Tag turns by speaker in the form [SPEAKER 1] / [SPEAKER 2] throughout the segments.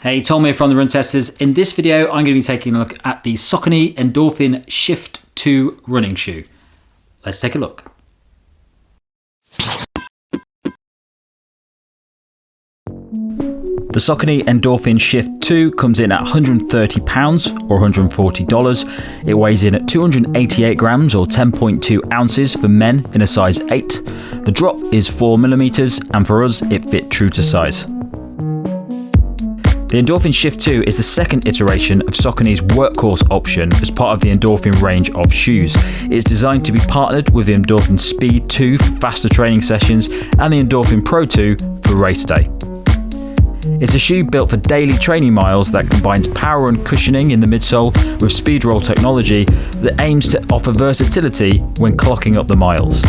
[SPEAKER 1] Hey, Tom here from the Run Testers. In this video, I'm going to be taking a look at the Saucony Endorphin Shift 2 running shoe. Let's take a look. The Saucony Endorphin Shift 2 comes in at £130 or $140. It weighs in at 288 grams or 10.2 ounces for men in a size 8. The drop is 4mm and for us it fit true to size. The Endorphin Shift 2 is the second iteration of Saucony's Workhorse option as part of the Endorphin range of shoes. It's designed to be partnered with the Endorphin Speed 2 for faster training sessions and the Endorphin Pro 2 for race day. It's a shoe built for daily training miles that combines power and cushioning in the midsole with Speedroll technology that aims to offer versatility when clocking up the miles.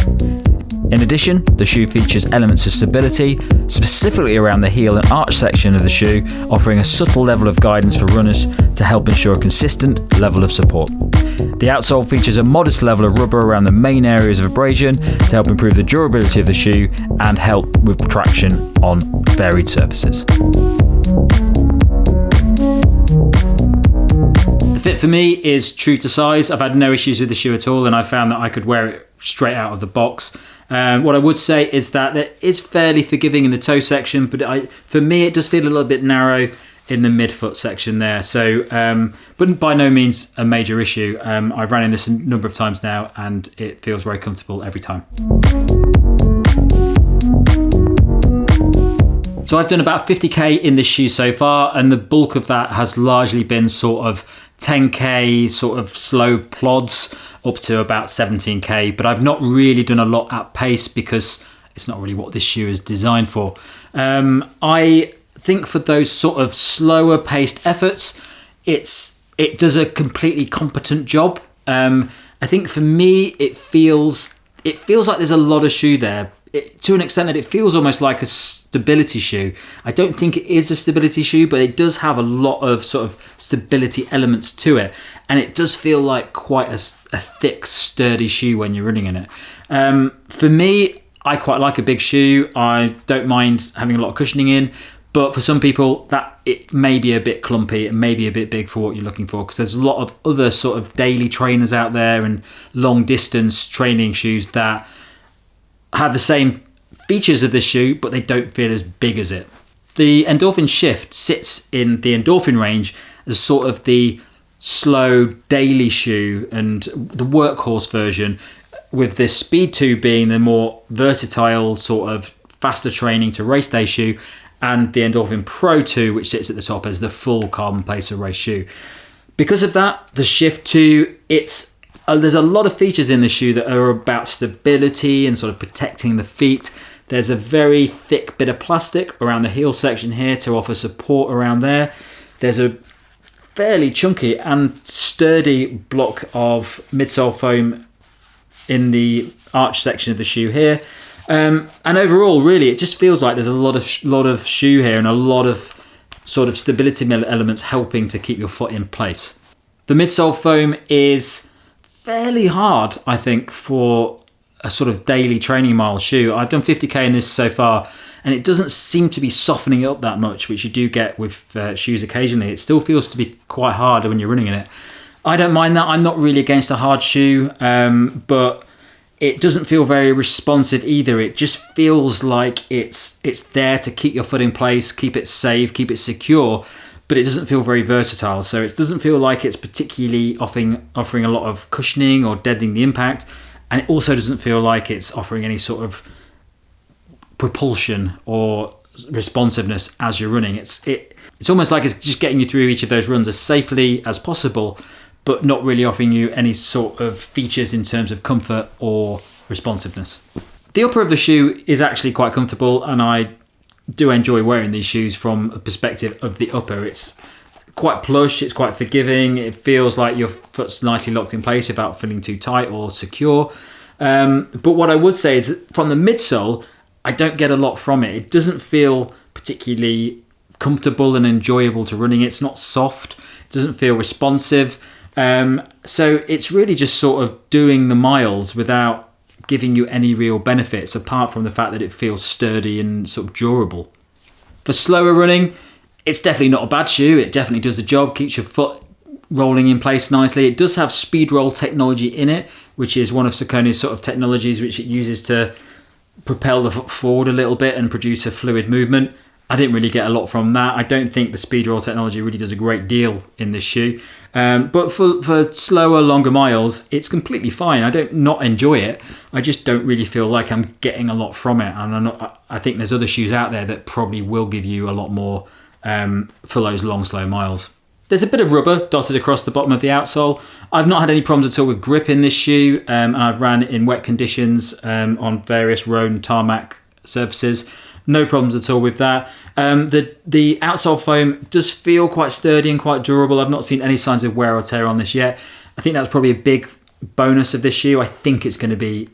[SPEAKER 1] In addition, the shoe features elements of stability, specifically around the heel and arch section of the shoe, offering a subtle level of guidance for runners to help ensure a consistent level of support. The outsole features a modest level of rubber around the main areas of abrasion to help improve the durability of the shoe and help with traction on varied surfaces. The fit for me is true to size. I've had no issues with the shoe at all, and I found that I could wear it straight out of the box. What I would say is that it is fairly forgiving in the toe section, but for me it does feel a little bit narrow in the midfoot section there. So, but by no means a major issue. I've ran in this a number of times now, and it feels very comfortable every time. So I've done about 50k in this shoe so far, and the bulk of that has largely been sort of 10k sort of slow plods up to about 17k, but I've not really done a lot at pace because it's not really what this shoe is designed for. I think for those sort of slower paced efforts, it does a completely competent job. I think for me, it feels like there's a lot of shoe there. To an extent that it feels almost like a stability shoe. I don't think it is a stability shoe, but it does have a lot of sort of stability elements to it. And it does feel like quite a thick, sturdy shoe when you're running in it. For me, I quite like a big shoe. I don't mind having a lot of cushioning in. But for some people, that it may be a bit clumpy and maybe a bit big for what you're looking for, because there's a lot of other sort of daily trainers out there and long distance training shoes that have the same features of this shoe, but they don't feel as big as it. The Endorphin Shift sits in the Endorphin range as sort of the slow daily shoe, and the Workhorse version, with this Speed 2 being the more versatile sort of faster training to race day shoe, and the Endorphin Pro 2, which sits at the top as the full carbon placer race shoe. Because of that, the Shift 2, there's a lot of features in the shoe that are about stability and sort of protecting the feet. There's a very thick bit of plastic around the heel section here to offer support around there. There's a fairly chunky and sturdy block of midsole foam in the arch section of the shoe here. And overall, really, it just feels like there's a lot of shoe here and a lot of sort of stability elements helping to keep your foot in place. The midsole foam is fairly hard, I think, for a sort of daily training mile shoe. I've done 50k in this so far, and it doesn't seem to be softening up that much, which you do get with shoes occasionally. It still feels to be quite hard when you're running in it. I don't mind that. I'm not really against a hard shoe, but it doesn't feel very responsive either. It just feels like it's there to keep your foot in place, keep it safe, keep it secure, but it doesn't feel very versatile. So it doesn't feel like it's particularly offering a lot of cushioning or deadening the impact. And it also doesn't feel like it's offering any sort of propulsion or responsiveness as you're running. It's almost like it's just getting you through each of those runs as safely as possible, but not really offering you any sort of features in terms of comfort or responsiveness. The upper of the shoe is actually quite comfortable, and I do enjoy wearing these shoes from a perspective of the upper. It's quite plush, it's quite forgiving, it feels like your foot's nicely locked in place without feeling too tight or secure. But what I would say is that from the midsole, I don't get a lot from it. It doesn't feel particularly comfortable and enjoyable to running. It's not soft, it doesn't feel responsive. So it's really just sort of doing the miles without giving you any real benefits apart from the fact that it feels sturdy and sort of durable. For slower running, It's definitely not a bad shoe. It definitely does the job, keeps your foot rolling in place nicely. It does have Speedroll technology in it, which is one of Saucony's sort of technologies which it uses to propel the foot forward a little bit and produce a fluid movement. I didn't really get a lot from that. I don't think the Speedroll technology really does a great deal in this shoe. But for slower, longer miles, it's completely fine. I don't not enjoy it. I just don't really feel like I'm getting a lot from it. And I think there's other shoes out there that probably will give you a lot more for those long, slow miles. There's a bit of rubber dotted across the bottom of the outsole. I've not had any problems at all with grip in this shoe, and I've ran in wet conditions on various road and tarmac surfaces. No problems at all with that. The outsole foam does feel quite sturdy and quite durable. I've not seen any signs of wear or tear on this yet. I think that's probably a big bonus of this shoe. I think it's going to be,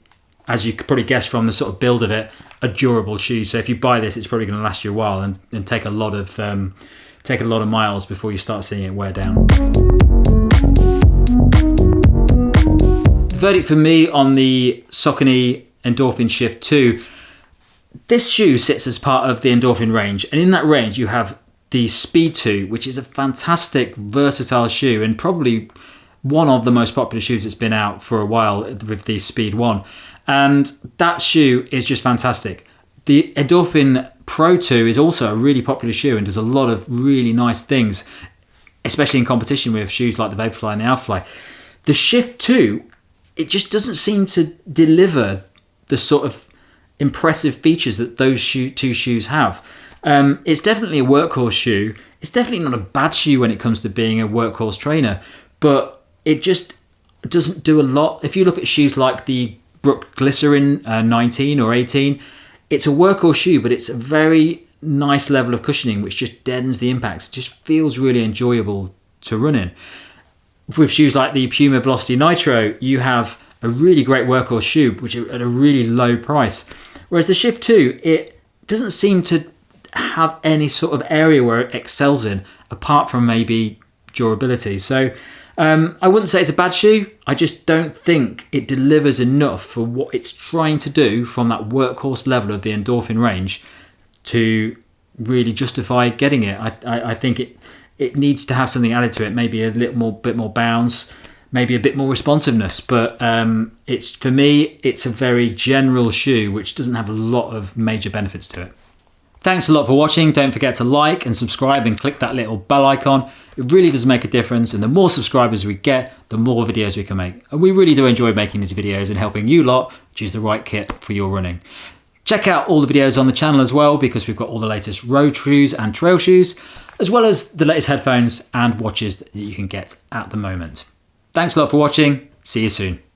[SPEAKER 1] as you could probably guess from the sort of build of it, a durable shoe. So if you buy this, it's probably going to last you a while and take a lot of miles before you start seeing it wear down. The verdict for me on the Saucony Endorphin Shift 2, this shoe sits as part of the Endorphin range, and in that range you have the Speed 2, which is a fantastic, versatile shoe and probably one of the most popular shoes that's been out for a while with the Speed 1. And that shoe is just fantastic. The Endorphin Pro 2 is also a really popular shoe and does a lot of really nice things, especially in competition with shoes like the Vaporfly and the Alphafly. The Shift 2, it just doesn't seem to deliver the sort of impressive features that those two shoes have. It's definitely a workhorse shoe. It's definitely not a bad shoe when it comes to being a workhorse trainer, but it just doesn't do a lot. If you look at shoes like the Brook Glycerin 19 or 18, it's a workhorse shoe, but it's a very nice level of cushioning which just deadens the impact. It just feels really enjoyable to run in. With shoes like the Puma Velocity Nitro, you have a really great workhorse shoe, which is at a really low price. Whereas the Shift 2, it doesn't seem to have any sort of area where it excels in, apart from maybe durability. So I wouldn't say it's a bad shoe. I just don't think it delivers enough for what it's trying to do from that workhorse level of the Endorphin range to really justify getting it. I think it needs to have something added to it, maybe a bit more bounce, maybe a bit more responsiveness. But it's, for me, it's a very general shoe which doesn't have a lot of major benefits to it. Thanks a lot for watching. Don't forget to like and subscribe and click that little bell icon. It really does make a difference, and the more subscribers we get, the more videos we can make. And we really do enjoy making these videos and helping you lot choose the right kit for your running. Check out all the videos on the channel as well, because we've got all the latest road shoes and trail shoes, as well as the latest headphones and watches that you can get at the moment. Thanks a lot for watching. See you soon.